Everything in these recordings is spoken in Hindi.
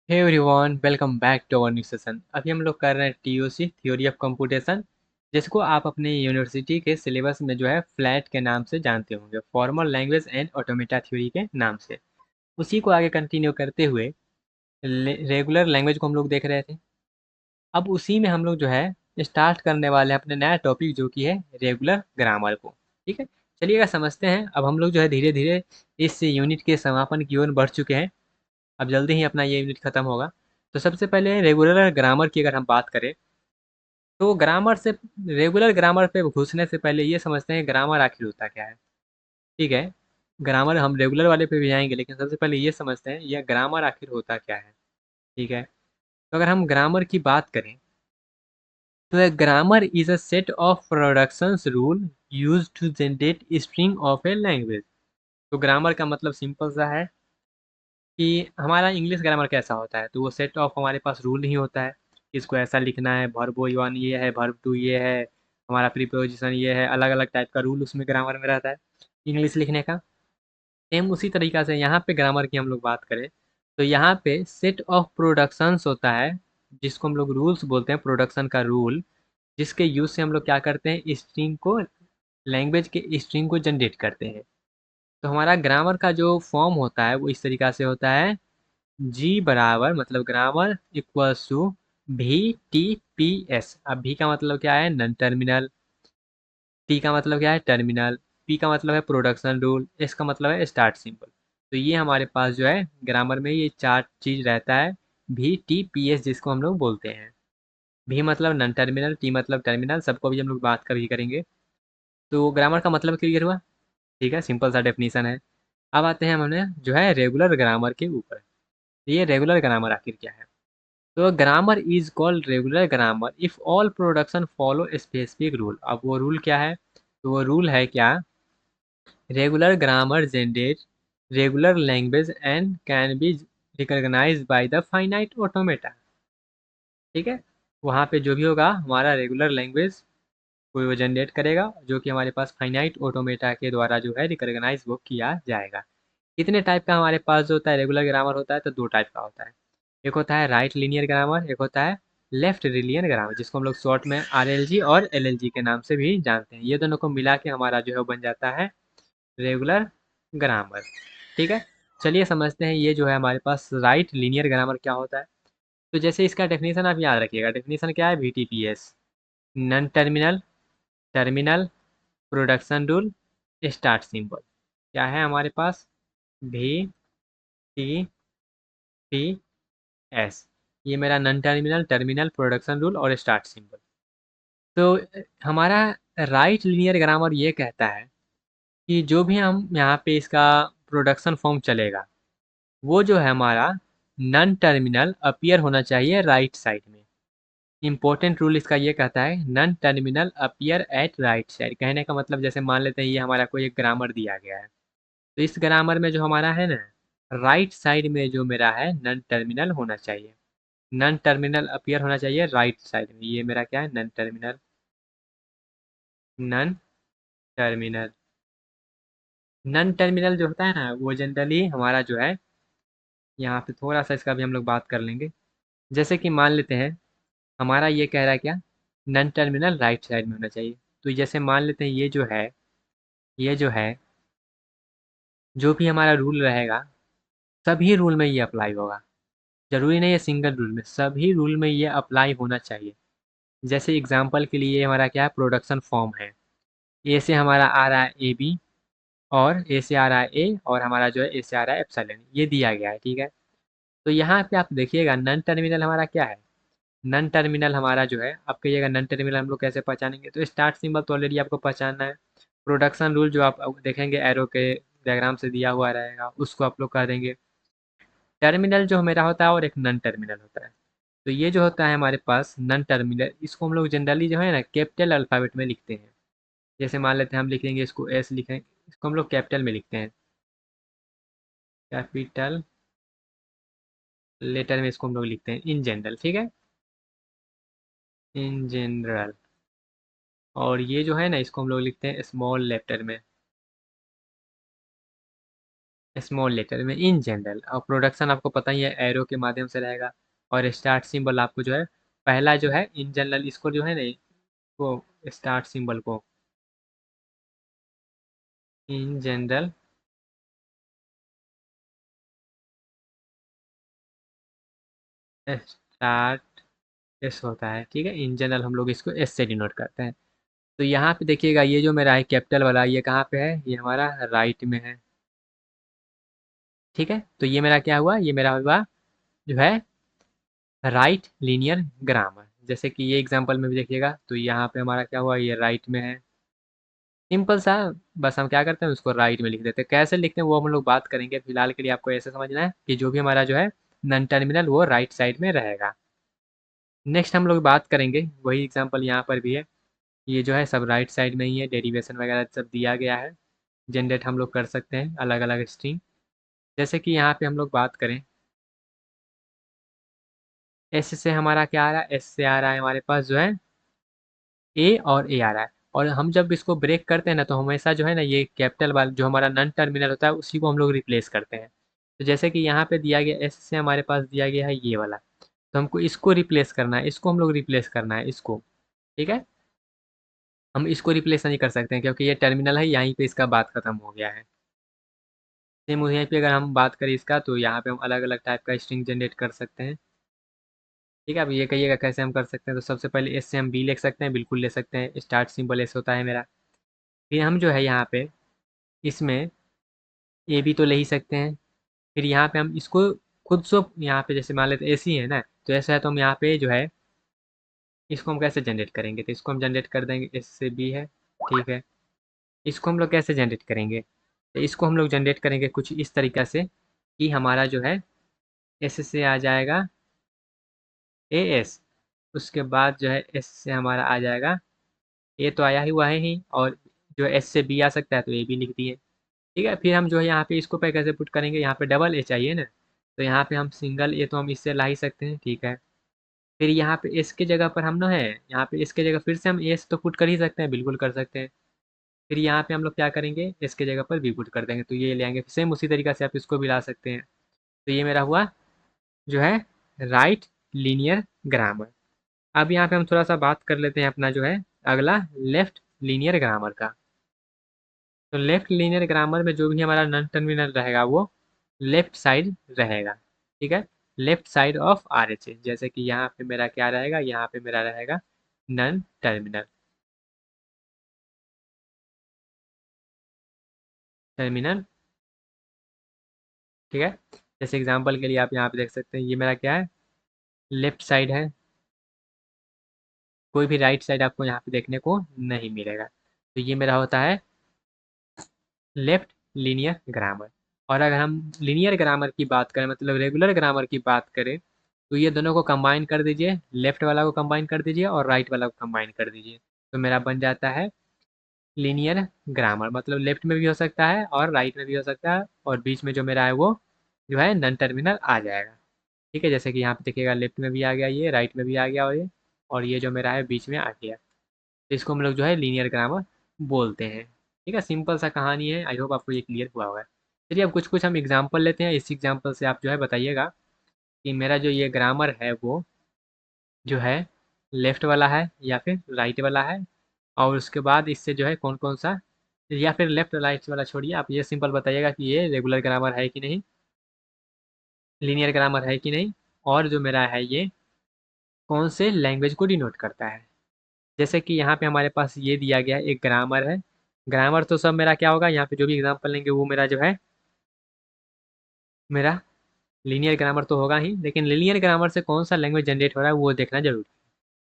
Hey everyone, welcome back to our new session. अभी हम लोग कर रहे हैं टीओसी थ्योरी ऑफ कंप्यूटेशन, जिसको आप अपने यूनिवर्सिटी के सिलेबस में जो है फ्लैट के नाम से जानते होंगे, formal language and automata theory के नाम से। उसी को आगे कंटिन्यू करते हुए रेगुलर लैंग्वेज को हम लोग देख रहे थे। अब उसी में हम लोग जो है स्टार्ट करने वाले हैं अपने नया टॉपिक, जो कि है रेगुलर ग्रामर को। ठीक है, चलिएगा समझते हैं। अब हम लोग जो है धीरे धीरे इस यूनिट के समापन की ओर बढ़ चुके हैं। अब जल्दी ही अपना ये यूनिट खत्म होगा। तो सबसे पहले रेगुलर ग्रामर की अगर हम बात करें, तो ग्रामर से रेगुलर ग्रामर पे घुसने से पहले ये समझते हैं ग्रामर आखिर होता क्या है। ठीक है, ग्रामर हम रेगुलर वाले पे भी आएंगे, लेकिन सबसे पहले ये समझते हैं यह ग्रामर आखिर होता क्या है। ठीक है, तो अगर हम ग्रामर की बात करें, तो a grammar is a set of productions rule used to generate string of a language। तो ग्रामर का मतलब सिंपल सा है कि हमारा इंग्लिश ग्रामर कैसा होता है, तो वो सेट ऑफ हमारे पास रूल नहीं होता है। इसको ऐसा लिखना है, वर्ब वन ये है, वर्ब टू ये है, हमारा प्रीपोजिशन ये है, अलग अलग टाइप का रूल उसमें ग्रामर में रहता है इंग्लिश लिखने का। सेम उसी तरीका से यहाँ पे ग्रामर की हम लोग बात करें, तो यहाँ पे सेट ऑफ प्रोडक्शंस होता है, जिसको हम लोग रूल्स बोलते हैं, प्रोडक्शन का रूल, जिसके यूज से हम लोग क्या करते हैं, स्ट्रिंग को, लैंग्वेज के स्ट्रिंग को जनरेट करते हैं। तो हमारा ग्रामर का जो फॉर्म होता है वो इस तरीका से होता है। जी बराबर मतलब ग्रामर इक्वल्स टू भी टी पी एस। अब भी का मतलब क्या है, नन टर्मिनल। टी का मतलब क्या है, टर्मिनल। पी का मतलब है प्रोडक्शन रूल। एस का मतलब है स्टार्ट सिंबल। तो ये हमारे पास जो है ग्रामर में ये चार चीज रहता है, भी टी पी एस, जिसको हम लोग बोलते हैं। भी मतलब नन टर्मिनल, टी मतलब टर्मिनल, सबको भी हम लोग बात कभी करेंगे। तो ग्रामर का मतलब क्लियर हुआ। ठीक है, सिंपल सा डेफिनेशन है। अब आते हैं हमने जो है रेगुलर ग्रामर के ऊपर। ये रेगुलर ग्रामर आखिर क्या है। तो grammar is called regular grammar if all production follow specific rule. अब वो रूल क्या है, तो वो रूल है क्या, regular grammar generate regular language and can be recognised by the finite automata. ठीक है, वहाँ पे जो भी होगा हमारा रेगुलर लैंग्वेज कोई वो जनरेट करेगा, जो कि हमारे पास फाइनाइट ऑटोमेटा के द्वारा जो है रिकॉग्नाइज वो किया जाएगा। कितने टाइप का हमारे पास जो होता है रेगुलर ग्रामर होता है, तो दो टाइप का होता है। एक होता है राइट लीनियर ग्रामर, एक होता है लेफ्ट लीनियर ग्रामर, जिसको हम लोग शॉर्ट में आरएलजी और एलएलजी के नाम से भी जानते हैं। ये दोनों को मिला के हमारा जो है बन जाता है रेगुलर ग्रामर। ठीक है, चलिए समझते हैं ये जो है हमारे पास राइट लीनियर ग्रामर क्या होता है। तो जैसे इसका डेफिनेशन आप याद रखिएगा, डेफिनेशन क्या है, VTPS, non terminal, terminal, production rule, start symbol. क्या है हमारे पास, VTPS। ये मेरा non terminal, terminal, production rule और स्टार्ट सिंबल। तो हमारा राइट लीनियर ग्रामर ये कहता है कि जो भी हम यहाँ पे इसका प्रोडक्शन फॉर्म चलेगा, वो जो है हमारा नन टर्मिनल अपीयर होना चाहिए राइट साइड में। इंपॉर्टेंट रूल इसका ये कहता है non terminal appear at right side. कहने का मतलब जैसे मान लेते हैं ये हमारा कोई एक ग्रामर दिया गया है, तो इस ग्रामर में जो हमारा है ना, राइट साइड में जो मेरा है नन टर्मिनल होना चाहिए। नन टर्मिनल अपीयर होना चाहिए राइट साइड में। ये मेरा क्या है, non terminal, non terminal. Non terminal जो होता है ना, वो जनरली हमारा जो है, यहाँ पे थोड़ा सा इसका भी हम लोग बात कर लेंगे। जैसे कि मान लेते हैं हमारा ये कह रहा है क्या, नन टर्मिनल राइट साइड में होना चाहिए। तो जैसे मान लेते हैं ये जो है, ये जो है, जो भी हमारा रूल रहेगा, सभी रूल में ये अप्लाई होगा। जरूरी नहीं है सिंगल रूल में, सभी रूल में ये अप्लाई होना चाहिए। जैसे एग्जाम्पल के लिए हमारा क्या है, प्रोडक्शन फॉर्म है। ए से हमारा आ रहा है ए बी, और ए से आ रहा है ए, और हमारा जो है ए से आ रहा है एप्सिलॉन, ये दिया गया है। ठीक है, तो यहाँ पे आप देखिएगा नन टर्मिनल हमारा क्या है, नन टर्मिनल हमारा जो है, आप कहिएगा नन टर्मिनल हम लोग कैसे पहचानेंगे, तो स्टार्ट सिंबल तो ऑलरेडी आपको पहचानना है। प्रोडक्शन रूल जो आप देखेंगे एरो के डायग्राम से दिया हुआ रहेगा, उसको आप लोग कर देंगे। टर्मिनल जो मेरा होता है और एक नन टर्मिनल होता है। तो ये जो होता है हमारे पास नन टर्मिनल, इसको हम लोग जनरली जो है ना कैपिटल अल्फ़ाबेट में लिखते हैं। जैसे मान लेते हैं हम लिखेंगे इसको एस लिखें, इसको हम लोग कैपिटल में लिखते हैं, कैपिटल लेटर में इसको हम लोग लिखते हैं इन जनरल। ठीक है, इन जनरल। और ये जो है ना, इसको हम लोग लिखते हैं स्मॉल लेटर में। स्मॉल लेटर में इन जनरल, और प्रोडक्शन आपको पता ही है एरो के माध्यम से रहेगा। और स्टार्ट सिंबल आपको जो है पहला जो है इन जनरल, इसको जो है ना, वो स्टार्ट सिंबल को इन जनरल स्टार्ट एस होता है, ठीक है। इन जनरल हम लोग इसको एस से डिनोट करते हैं। तो यहाँ पे देखिएगा ये जो मेरा है कैपिटल वाला, ये कहाँ पे है, ये हमारा राइट में है, ठीक है। तो ये मेरा क्या हुआ, ये मेरा हुआ जो है राइट लीनियर ग्रामर। जैसे कि ये एग्जांपल में भी देखिएगा, तो यहाँ पे हमारा क्या हुआ, ये राइट में है, सिंपल सा। बस हम क्या करते हैं, उसको राइट में लिख देते हैं। कैसे लिखते हैं वो हम लोग बात करेंगे, फिलहाल के लिए आपको ऐसे समझना है कि जो भी हमारा जो है नन टर्मिनल वो राइट साइड में रहेगा। नेक्स्ट हम लोग बात करेंगे, वही एग्जांपल यहाँ पर भी है, ये जो है सब राइट साइड में ही है, डेरिवेशन वगैरह सब दिया गया है। जनरेट हम लोग कर सकते हैं अलग अलग स्ट्रिंग। जैसे कि यहाँ पे हम लोग बात करें, एस से हमारा क्या आ रहा है, एस से आ रहा है हमारे पास जो है ए और ए आ रहा है। और हम जब इसको ब्रेक करते हैं ना, तो हमेशा जो है ना ये कैपिटल वाला जो हमारा नन टर्मिनल होता है उसी को हम लोग रिप्लेस करते हैं। तो जैसे कि यहाँ पे दिया गया एस से हमारे पास दिया गया है ये वाला, तो हमको इसको रिप्लेस करना है, इसको हम लोग रिप्लेस करना है इसको, ठीक है। हम इसको रिप्लेस नहीं कर सकते हैं क्योंकि ये टर्मिनल है, यहीं पे इसका बात खत्म हो गया है। सेम वहीं पे अगर हम बात करें इसका, तो यहाँ पे हम अलग अलग टाइप का स्ट्रिंग जनरेट कर सकते हैं, ठीक है। अब ये कहिएगा कैसे हम कर सकते हैं, तो सबसे पहले एस से हम बी लिख सकते हैं, बिल्कुल ले सकते हैं, स्टार्ट सिंबल एस होता है मेरा। फिर हम जो है यहाँ पे इसमें ए भी तो ले ही सकते हैं। फिर यहाँ पे हम इसको खुद से यहाँ पे जैसे मान लेते ए सी है ना, तो ऐसा है तो हम यहाँ पे जो है इसको हम कैसे जनरेट करेंगे, तो इसको हम जनरेट कर देंगे, एस से बी है, ठीक है। इसको हम लोग कैसे जनरेट करेंगे, तो इसको हम लोग जनरेट करेंगे कुछ इस तरीक़ा से कि हमारा जो है एस से आ जाएगा ए एस, उसके बाद जो है एस से हमारा आ जाएगा, ए तो आया ही हुआ है ही, और जो एस से बी आ सकता है तो ए भी लिख दिए, ठीक है। फिर हम जो है यहाँ पे इसको पे कैसे पुट करेंगे, यहाँ पे डबल ए चाहिए ना, तो यहाँ पे हम सिंगल ए तो हम इससे ला ही सकते हैं, ठीक है। फिर यहाँ पे एस के जगह पर हम ना है, यहाँ पे एस के जगह फिर से हम एस तो पुट कर ही सकते हैं, बिल्कुल कर सकते हैं। फिर यहाँ पे हम लोग क्या करेंगे, एस के जगह पर बी पुट कर देंगे, तो ये ले आएंगे। सेम उसी तरीका से आप इसको भी ला सकते हैं। तो ये मेरा हुआ जो है राइट लीनियर ग्रामर। अब यहाँ पे हम थोड़ा सा बात कर लेते हैं अपना जो है अगला लेफ्ट लीनियर ग्रामर का। तो लेफ्ट लीनियर ग्रामर में जो भी हमारा नॉन टर्मिनल रहेगा वो लेफ्ट साइड रहेगा, ठीक है। Left side of R H A, जैसे कि यहाँ पे मेरा क्या रहेगा, यहाँ पे मेरा रहेगा नॉन टर्मिनल, टर्मिनल, ठीक है। जैसे एग्जांपल के लिए आप यहाँ पे देख सकते हैं, ये मेरा क्या है, लेफ्ट साइड है, कोई भी राइट साइड आपको यहाँ पे देखने को नहीं मिलेगा। तो ये मेरा होता है लेफ्ट लीनियर ग्रामर। और अगर हम लीनियर ग्रामर की बात करें, मतलब रेगुलर ग्रामर की बात करें, तो ये दोनों को कंबाइन कर दीजिए, लेफ्ट वाला को कंबाइन कर दीजिए और राइट वाला को कंबाइन कर दीजिए, तो मेरा बन जाता है लीनियर ग्रामर। मतलब लेफ्ट में भी हो सकता है और राइट में भी हो सकता है, और बीच में जो मेरा है वो जो है नन टर्मिनल आ जाएगा, ठीक है। जैसे कि यहाँ पे देखिएगा लेफ्ट में भी आ गया, ये राइट में भी आ गया, और ये जो मेरा है बीच में आ गया, तो इसको हम लोग जो है लीनियर ग्रामर बोलते हैं, ठीक है। सिंपल सा कहानी है, आई होप आपको ये क्लियर हुआ होगा। चलिए अब कुछ कुछ हम एग्जाम्पल लेते हैं, इस एग्जाम्पल से आप जो है बताइएगा कि मेरा जो ये ग्रामर है वो जो है लेफ्ट वाला है या फिर राइट वाला है, और उसके बाद इससे जो है कौन कौन सा, या फिर लेफ्ट राइट वाला छोड़िए, आप ये सिंपल बताइएगा कि ये रेगुलर ग्रामर है कि नहीं, लीनियर ग्रामर है कि नहीं, और जो मेरा है ये कौन से लैंग्वेज को डिनोट करता है। जैसे कि यहाँ पे हमारे पास ये दिया गया है, एक ग्रामर है। ग्रामर तो सब मेरा क्या होगा, यहाँ पे जो भी एग्जांपल लेंगे वो मेरा जो है मेरा लीनियर ग्रामर तो होगा ही, लेकिन लीनियर ग्रामर से कौन सा लैंग्वेज जनरेट हो रहा है वो देखना जरूरी है।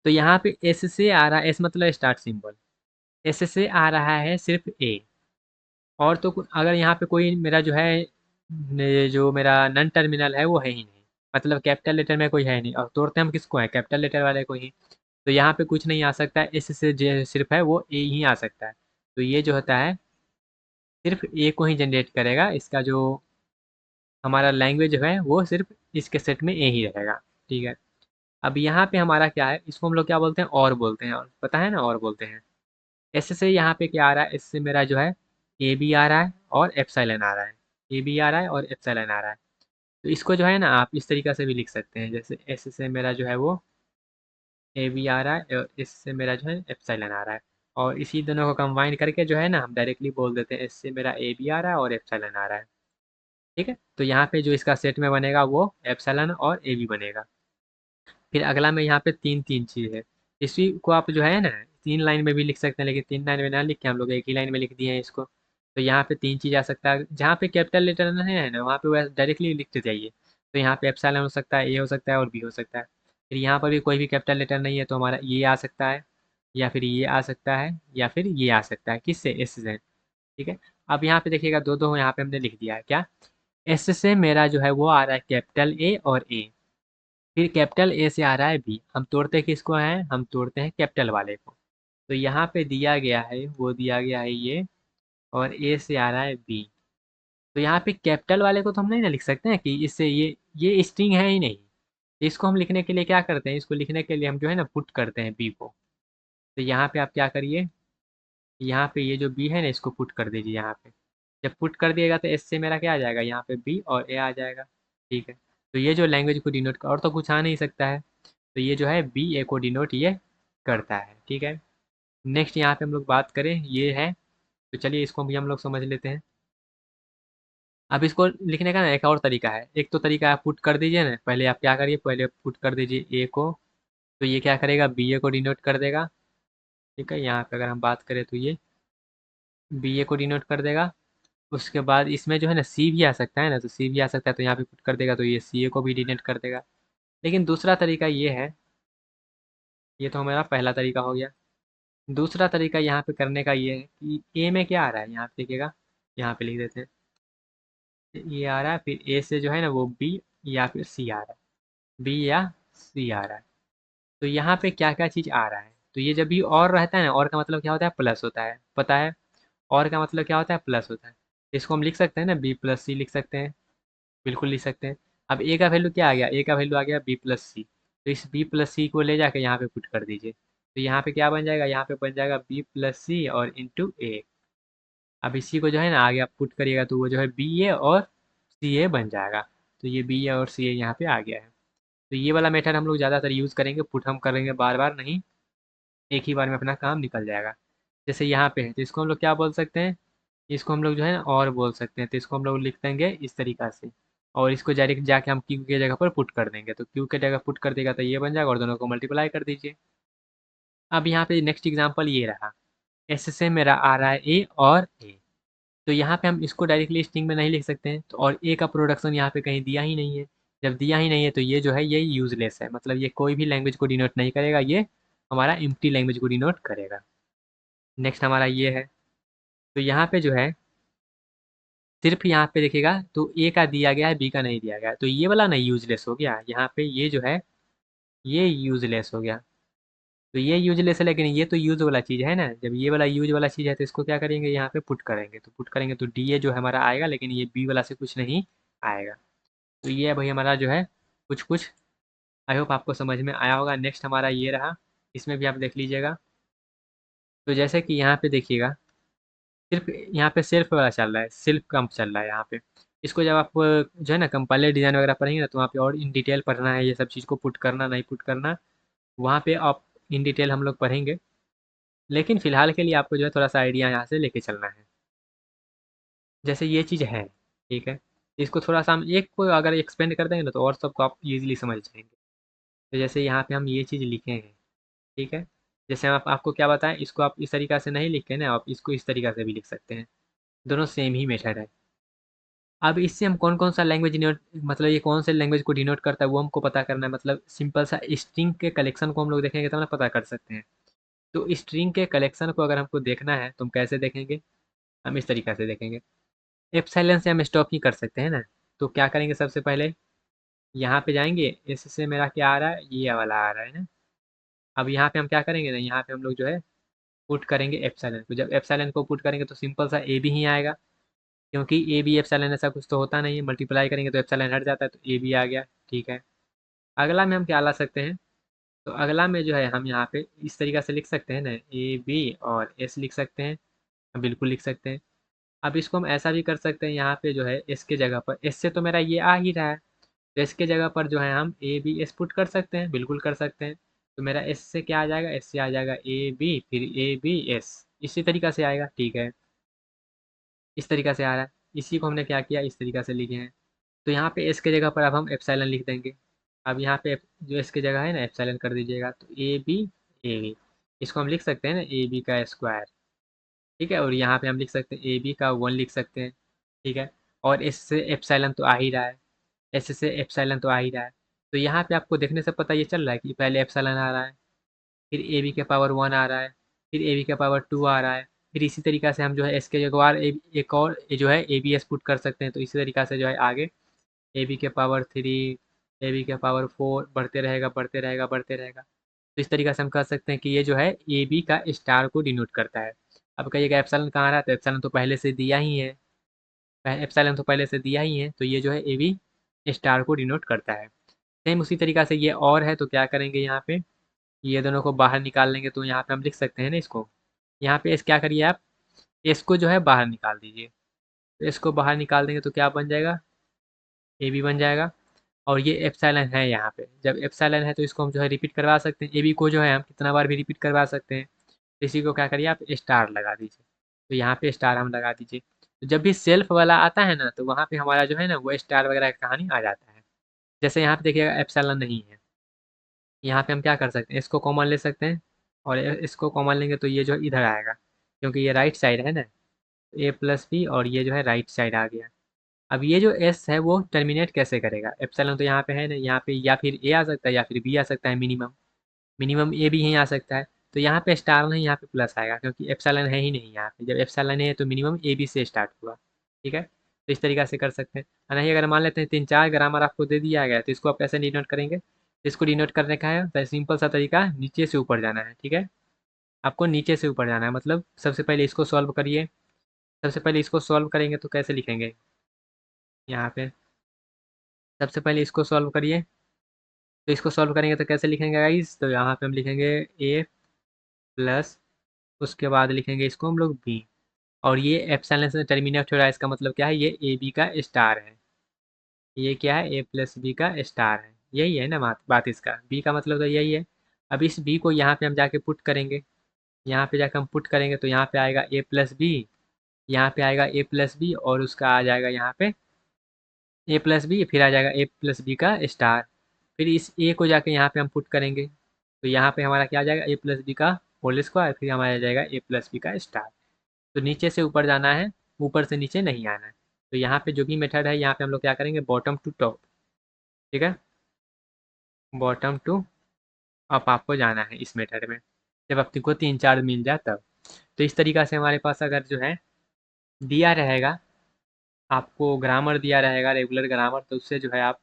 तो यहाँ पे एस से आ रहा है, एस मतलब स्टार्ट सिंबल, एस से आ रहा है सिर्फ ए, और तो अगर यहाँ पे कोई मेरा जो है जो मेरा नन टर्मिनल है वो है ही नहीं, मतलब कैपिटल लेटर में कोई है नहीं, और तोड़ते हम किसको है, कैपिटल लेटर वाले को ही। तो यहाँ पे कुछ नहीं आ सकता है, एस से जो सिर्फ है वो ए ही आ सकता है। तो ये जो होता है सिर्फ ए को ही जनरेट करेगा, इसका जो हमारा लैंग्वेज है वो सिर्फ इसके सेट में ए ही रहेगा, ठीक है। अब यहाँ पे हमारा क्या है, इसको हम लोग क्या बोलते हैं, और बोलते हैं, और पता है ना, और बोलते हैं। एस से यहाँ पे क्या आ रहा है, इससे मेरा जो है ए भी आ रहा है और एप्सिलॉन आ रहा है, ए बी आ रहा है और एप्सिलॉन आ रहा है। तो इसको जो है ना आप इस तरीक़ा से भी लिख सकते हैं, जैसे एस से मेरा जो है वो ए बी आ रहा है और एस से मेरा जो है एप्सिलॉन आ रहा है, और इसी दोनों को कंबाइन करके जो है ना हम डायरेक्टली बोल देते हैं एस से मेरा ए बी आ रहा है और एप्सिलॉन आ रहा है। ठीक है, तो यहाँ पे जो इसका सेट में बनेगा वो एप्सिलॉन और ए बी बनेगा। फिर अगला में यहाँ पे तीन तीन चीज़ है, इसी को आप जो है ना तीन लाइन में भी लिख सकते हैं, लेकिन तीन लाइन में ना लिख के हम लोग एक ही लाइन में लिख दिए हैं इसको। तो यहाँ पे तीन चीज़ आ सकता है, जहाँ पे कैपिटल लेटर नहीं है ना वहाँ पे वह डायरेक्टली लिखते जाइए। तो यहाँ पे एप्सिलॉन हो सकता है, ए हो सकता है और बी हो सकता है। फिर यहाँ पर भी कोई भी कैपिटल लेटर नहीं है तो हमारा ये आ सकता है, या फिर ये आ सकता है, या फिर ये आ सकता है, किससे, एस से। ठीक है, अब यहाँ पे देखिएगा दो दो यहाँ पे हमने लिख दिया है क्या, एस से मेरा जो है वो आ रहा है कैपिटल ए और ए, फिर कैपिटल ए से आ रहा है बी, हम तोड़ते किसको हैं, हम तोड़ते हैं कैपिटल वाले को। तो यहाँ पे दिया गया है, वो दिया गया है ये, और ए से आ रहा है बी। तो यहाँ पे कैपिटल वाले को तो हम नहीं ना लिख सकते हैं कि इससे ये स्ट्रिंग है ही नहीं। इसको हम लिखने के लिए क्या करते हैं, इसको लिखने के लिए हम जो है ना पुट करते हैं बी को। तो यहाँ पे आप क्या करिए, यहाँ पे ये जो बी है ना इसको पुट कर दीजिए यहाँ पे। जब पुट कर दिएगा तो एस से मेरा क्या आ जाएगा, यहाँ पे बी और ए आ जाएगा। ठीक है, तो ये जो लैंग्वेज को डिनोट और तो कुछ आ नहीं सकता है, तो ये जो है बी ए को डिनोट ये करता है। ठीक है, नेक्स्ट यहाँ पे हम लोग बात करें ये है, तो चलिए इसको भी हम लोग समझ लेते हैं। अब इसको लिखने का ना एक और तरीका है, एक तो तरीका आप पुट कर दीजिए ना, पहले आप क्या करिए, पहले पुट कर दीजिए ए को, तो ये क्या करेगा, बी ए को डिनोट कर देगा। ठीक है, यहाँ पे अगर हम बात करें तो ये बी ए को डिनोट कर देगा। उसके बाद इसमें जो है ना सी भी आ सकता है ना, तो सी भी आ सकता है, तो यहाँ पे पुट कर देगा तो ये सी ए को भी डिनोट कर देगा। लेकिन दूसरा तरीका ये है, ये तो हमारा पहला तरीका हो गया। दूसरा तरीका यहाँ पे करने का ये है कि ए में क्या आ रहा है, यहाँ पे देखिएगा, यहाँ पे लिख देते हैं ये आ रहा है, फिर ए से जो है ना वो बी या फिर सी आ रहा है, बी या सी आ रहा है। तो यहाँ पे क्या क्या चीज़ आ रहा है, तो ये जब भी और रहता है ना, और का मतलब क्या होता है, प्लस होता है, पता है। और का मतलब क्या होता है, प्लस होता है। इसको हम लिख सकते हैं ना बी प्लस सी लिख सकते हैं, बिल्कुल लिख सकते हैं। अब ए का वैल्यू क्या आ गया, ए का वैल्यू आ गया बी प्लस सी, तो इस बी प्लस सी को ले जाके यहाँ पे पुट कर दीजिए। तो यहाँ पे क्या बन जाएगा, यहाँ पे बन जाएगा बी प्लस सी और इंटू ए। अब इसी को जो है ना आगे आप पुट करिएगा तो वो जो है बी ए और सी ए बन जाएगा। तो ये बी ए और सी ए यहाँ पे आ गया है। तो ये वाला मेथड हम लोग ज़्यादातर यूज़ करेंगे, पुट हम करेंगे बार बार नहीं, एक ही बार में अपना काम निकल जाएगा। जैसे यहाँ पे है तो इसको हम लोग क्या बोल सकते हैं, इसको हम लोग जो है ना और बोल सकते हैं, तो इसको हम लोग लिख देंगे इस तरीक़ा से, और इसको डायरेक्ट जाके हम क्यू के जगह पर पुट कर देंगे, तो क्यू के जगह पुट कर देगा तो ये बन जाएगा, और दोनों को मल्टीप्लाई कर दीजिए। अब यहाँ पे नेक्स्ट एग्जांपल ये रहा, एस से मेरा आ रहा है ए और ए, तो यहाँ पे हम इसको डायरेक्टली स्ट्रिंग में नहीं लिख सकते हैं, तो और ए का प्रोडक्शन यहाँ पे कहीं दिया ही नहीं है। जब दिया ही नहीं है तो ये जो है ये यूजलेस है, मतलब ये कोई भी लैंग्वेज को डिनोट नहीं करेगा, ये हमारा एम्प्टी लैंग्वेज को डिनोट करेगा। नेक्स्ट हमारा ये है, तो यहाँ पे जो है सिर्फ यहाँ पे देखिएगा तो ए का दिया गया है, बी का नहीं दिया गया है, तो ये वाला ना यूजलेस हो गया, यहाँ पे ये जो है ये यूजलेस हो गया। तो ये यूजलेस है, लेकिन ये तो यूज वाला चीज़ है ना, जब ये वाला यूज वाला चीज़ है तो इसको क्या करेंगे, यहाँ पे पुट करेंगे, तो पुट करेंगे तो डी ए जो है हमारा आएगा, लेकिन ये बी वाला से कुछ नहीं आएगा। तो ये भाई हमारा जो है कुछ कुछ, आई होप आपको समझ में आया होगा। नेक्स्ट हमारा ये रहा, इसमें भी आप देख लीजिएगा। तो जैसे कि यहाँ पे देखिएगा, सिर्फ यहाँ पे सेल्फ वाला चल रहा है, सेल्फ कम चल रहा है यहाँ पे। इसको जब आप जो है ना कंपाइलर डिज़ाइन वगैरह पढ़ेंगे ना, तो वहाँ पे और इन डिटेल पढ़ना है, ये सब चीज़ को पुट करना नहीं पुट करना, वहाँ पे आप इन डिटेल हम लोग पढ़ेंगे। लेकिन फ़िलहाल के लिए आपको जो है थोड़ा सा आइडिया यहाँ से लेके चलना है। जैसे ये चीज़ है, ठीक है, इसको थोड़ा सा हम एक को अगर एक्सपेंड कर देंगे ना तो और सबको आप ईज़िली समझ जाएँगे। तो जैसे यहाँ पे हम ये चीज़ लिखे हैं, ठीक है, जैसे हम आपको क्या बताएं, इसको आप इस तरीक़ा से नहीं लिख के ना, आप इसको इस तरीक़ा से भी लिख सकते हैं, दोनों सेम ही मेथड है। अब इससे हम कौन-कौन सा लैंग्वेज डिनोट, मतलब ये कौन से लैंग्वेज को डिनोट करता है वो हमको पता करना है, मतलब सिंपल सा स्ट्रिंग के कलेक्शन को हम लोग देखेंगे तब ना पता कर सकते हैं। तो स्ट्रिंग के कलेक्शन को अगर हमको देखना है तो हम कैसे देखेंगे, हम इस तरीक़ा से देखेंगे। एप्सिलॉन से हम स्टॉप ही कर सकते हैं ना, तो क्या करेंगे, सबसे पहले यहाँ पे जाएँगे, एस से मेरा क्या आ रहा है, ये वाला आ रहा है ना। अब यहाँ पे हम क्या करेंगे ना, यहाँ पे हम लोग जो है पुट करेंगे एप्सिलॉन को, जब एप्सिलॉन को पुट करेंगे तो सिंपल सा ए भी ही आएगा, क्योंकि ए बी एप्सिलॉन ऐसा कुछ तो होता नहीं है, मल्टीप्लाई करेंगे तो एप्सिलॉन हट जाता है, तो ए भी आ गया। ठीक है, अगला में हम क्या ला सकते हैं, तो अगला में जो है हम यहाँ पे इस तरीक़ा से लिख सकते हैं ना, ए बी और एस लिख सकते हैं, बिल्कुल लिख सकते हैं। अब इसको हम ऐसा भी कर सकते हैं, यहाँ पे जो है एस के जगह पर, एस से तो मेरा ये आ ही रहा है, तो एस के जगह पर जो है हम ए बी एस पुट कर सकते हैं, बिल्कुल कर सकते हैं। तो मेरा एस से क्या आ जाएगा, एस से आ जाएगा ए बी, फिर ए बी एस, इसी तरीका से आएगा। ठीक है, इस तरीका से आ रहा है, इसी को हमने क्या किया, इस तरीका से लिखे हैं। तो यहाँ पे एस के जगह पर अब हम एप्सिलॉन लिख देंगे। अब यहाँ पे जो एस की जगह है ना, एप्सिलॉन कर दीजिएगा, तो ए बी इसको हम लिख सकते हैं ना, ए बी का स्क्वायर। ठीक है, और यहाँ पे हम लिख सकते हैं ए बी का 1 लिख सकते हैं। ठीक है, और एस से एप्सिलॉन तो आ ही रहा है, एस से एप्सिलॉन तो आ ही रहा है। तो यहाँ पे आपको देखने से पता ये चल रहा है कि पहले एप्सिलॉन आ रहा है, फिर ए बी के पावर 1 आ रहा है, फिर ए बी के पावर 2 आ रहा है, फिर इसी तरीका से हम जो है एस के जगह एक और जो है ए बी एस पुट कर सकते हैं। तो इसी तरीका से जो है आगे ए बी के पावर 3, ए बी के पावर 4 बढ़ते रहेगा, बढ़ते रहेगा, बढ़ते रहेगा। तो इस तरीका से हम कह सकते हैं कि ये जो है ए बी का स्टार को डिनोट करता है। अब कहिएगा एप्सिलॉन कहाँ रहा है, तो एप्सिलॉन तो पहले से दिया ही है, एप्सिलॉन तो पहले से दिया ही है, तो ये जो है ए बी स्टार को डिनोट करता है। सेम उसी तरीका से ये और है, तो क्या करेंगे यहाँ पे, ये दोनों को बाहर निकाल लेंगे, तो यहाँ पे हम लिख सकते हैं ना इसको, यहाँ पे इस क्या करिए आप, इसको जो है बाहर निकाल दीजिए। तो इसको बाहर निकाल देंगे तो क्या बन जाएगा, ए बी बन जाएगा। और ये एप्सिलॉन है यहाँ पे, जब एप्सिलॉन है तो इसको हम जो है रिपीट करवा सकते हैं, ए बी को जो है हम कितना बार भी रिपीट करवा सकते हैं। तो इसी को क्या करिए आप, स्टार लगा दीजिए। तो यहाँ पे स्टार हम लगा दीजिए, तो जब भी सेल्फ वाला आता है ना, तो वहाँ पे हमारा जो है ना वो स्टार वगैरह का कहानी आ जाता है। जैसे यहाँ पे देखिएगा एप्सिलॉन नहीं है, यहाँ पे हम क्या कर सकते हैं, इसको कॉमन ले सकते हैं, और इसको कॉमन लेंगे तो ये जो इधर आएगा, क्योंकि ये राइट साइड है ना, ए प्लस बी, और ये जो है राइट साइड आ गया। अब ये जो एस है वो टर्मिनेट कैसे करेगा, एप्सिलॉन तो यहाँ पे है ना, यहाँ पे या फिर ए आ सकता है या फिर बी आ सकता है, मिनिमम मिनिमम ए भी यहीं आ सकता है। तो यहाँ पे स्टार नहीं, यहाँ पे प्लस आएगा, क्योंकि एप्सिलॉन है ही नहीं यहाँ पे, जब एप्सिलॉन है तो मिनिमम ए बी से स्टार्ट होगा। ठीक है, तो इस तरीका से कर सकते हैं। और नहीं, अगर मान लेते हैं 3-4 ग्रामर आपको दे दिया गया, तो इसको आप कैसे डिनोट करेंगे, तो इसको डिनोट करने का है तो सिंपल सा तरीका, नीचे से ऊपर जाना है। ठीक है, आपको नीचे से ऊपर जाना है, मतलब सबसे पहले इसको सॉल्व करिए। सबसे पहले इसको सॉल्व करेंगे तो कैसे लिखेंगे, यहाँ पे सबसे पहले इसको सॉल्व करिए। तो इसको सॉल्व करेंगे तो कैसे लिखेंगे गाइस, तो यहाँ पे हम लिखेंगे ए प्लस, उसके बाद लिखेंगे इसको हम लोग बी, और ये एप्सिलॉन से टर्मिनेट हो रहा है, इसका मतलब क्या है, ये ए बी का स्टार है। ये क्या है, ए प्लस बी का स्टार है, यही है ना बात इसका, बी का मतलब तो यही है। अब इस बी को यहाँ पे हम जाके पुट करेंगे, यहाँ पे जाकर हम पुट करेंगे तो यहाँ पे आएगा ए प्लस बी, यहाँ पे आएगा ए प्लस बी, और उसका आ जाएगा यहाँ पे ए प्लस बी, फिर आ जाएगा ए प्लस बी का स्टार। फिर इस ए को जाके यहाँ पे हम पुट करेंगे, तो यहाँ पे हमारा क्या आ जाएगा, ए प्लस बी का होल स्क्वायर, फिर हमारा आ जाएगा ए प्लस बी का स्टार। तो नीचे से ऊपर जाना है, ऊपर से नीचे नहीं आना है। तो यहाँ पे जो भी मेथड है, यहाँ पे हम लोग क्या करेंगे, बॉटम टू टॉप। ठीक है, बॉटम टू अप आपको जाना है इस मेथड में, जब आपको 3-4 मिल जाए तब। तो इस तरीका से हमारे पास अगर जो है दिया रहेगा, आपको ग्रामर दिया रहेगा, रेगुलर ग्रामर, तो उससे जो है आप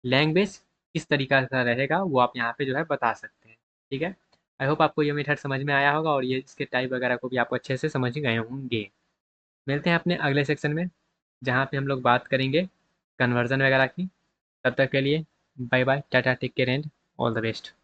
लैंग्वेज किस तरीका का रहेगा वो आप यहाँ पे जो है बता सकते हैं। ठीक है, आई होप आपको ये मेथड समझ में आया होगा, और ये इसके टाइप वगैरह को भी आप अच्छे से समझ गए होंगे। मिलते हैं अपने अगले सेक्शन में, जहाँ पे हम लोग बात करेंगे कन्वर्जन वगैरह की। तब तक के लिए bye bye, tata, take care and all the best.